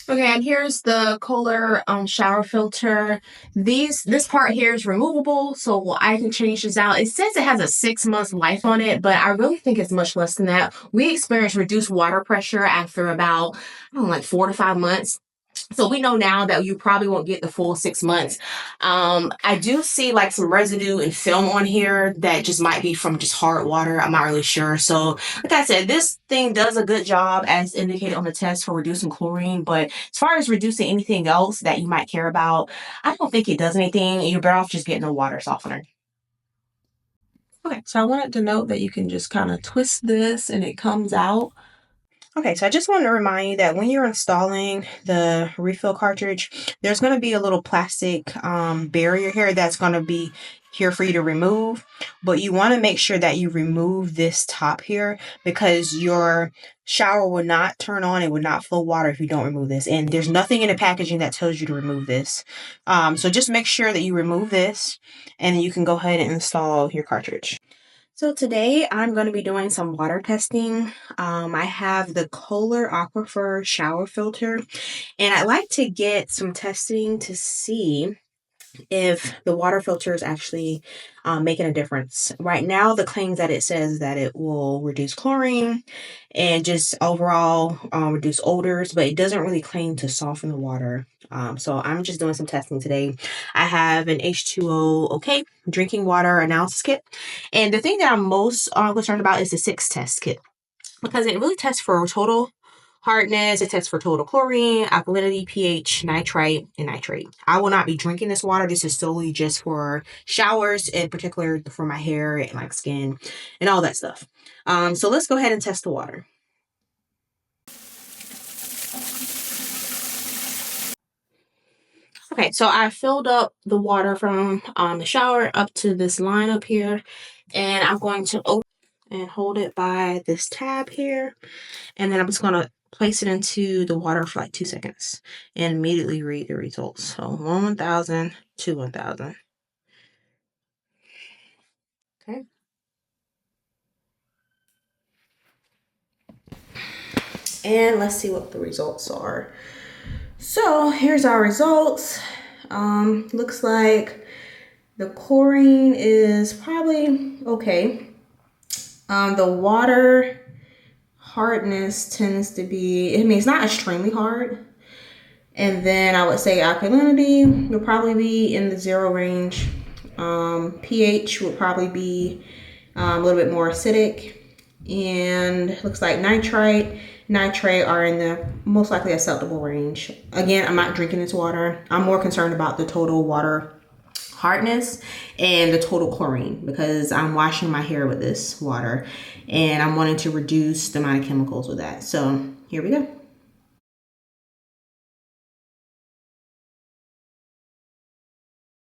Okay, and here's the Kohler shower filter. This part here is removable, so I can change this out. It says it has a 6 month life on it, but I really think it's much less than that. We experience reduced water pressure after about, I don't know, like 4 to 5 months. So we know now that you probably won't get the full 6 months. I do see like some residue and film on here that just might be from just hard water. I'm not really sure. So like I said, this thing does a good job as indicated on the test for reducing chlorine. But as far as reducing anything else that you might care about, I don't think it does anything. You're better off just getting a water softener. Okay, so I wanted to note that you can just kind of twist this and it comes out. Okay, so I just want to remind you that when you're installing the refill cartridge, there's going to be a little plastic barrier here that's going to be here for you to remove. But you want to make sure that you remove this top here because your shower will not turn on. It will not flow water if you don't remove this. And there's nothing in the packaging that tells you to remove this. So just make sure that you remove this and then you can go ahead and install your cartridge. So today I'm going to be doing some water testing. I have the Kohler Aquifer Shower Filter, and I like to get some testing to see if the water filter is actually making a difference. Right now, the claims that it says that it will reduce chlorine and just overall reduce odors, but it doesn't really claim to soften the water. So I'm just doing some testing today. I have an H2O okay drinking water analysis kit, and the thing that I'm most concerned about is the 6 test kit because it really tests for total hardness, it tests for total chlorine, alkalinity, pH, nitrite, and nitrate. I will not be drinking this water. This is solely just for showers, in particular for my hair and like skin and all that stuff. So let's go ahead and test the water. Okay, so I filled up the water from the shower up to this line up here, and I'm going to open and hold it by this tab here, and then I'm just going to place it into the water for like 2 seconds and immediately read the results. So 1,000 to 1,000. Okay. And let's see what the results are. So here's our results. Looks like the chlorine is probably okay. The water hardness tends to be, I mean, it's not extremely hard. And then I would say alkalinity would probably be in the 0 range. pH would probably be a little bit more acidic. And looks like nitrate are in the most likely acceptable range. Again, I'm not drinking this water. I'm more concerned about the total water hardness and the total chlorine because I'm washing my hair with this water and I'm wanting to reduce the amount of chemicals with that. So here we go.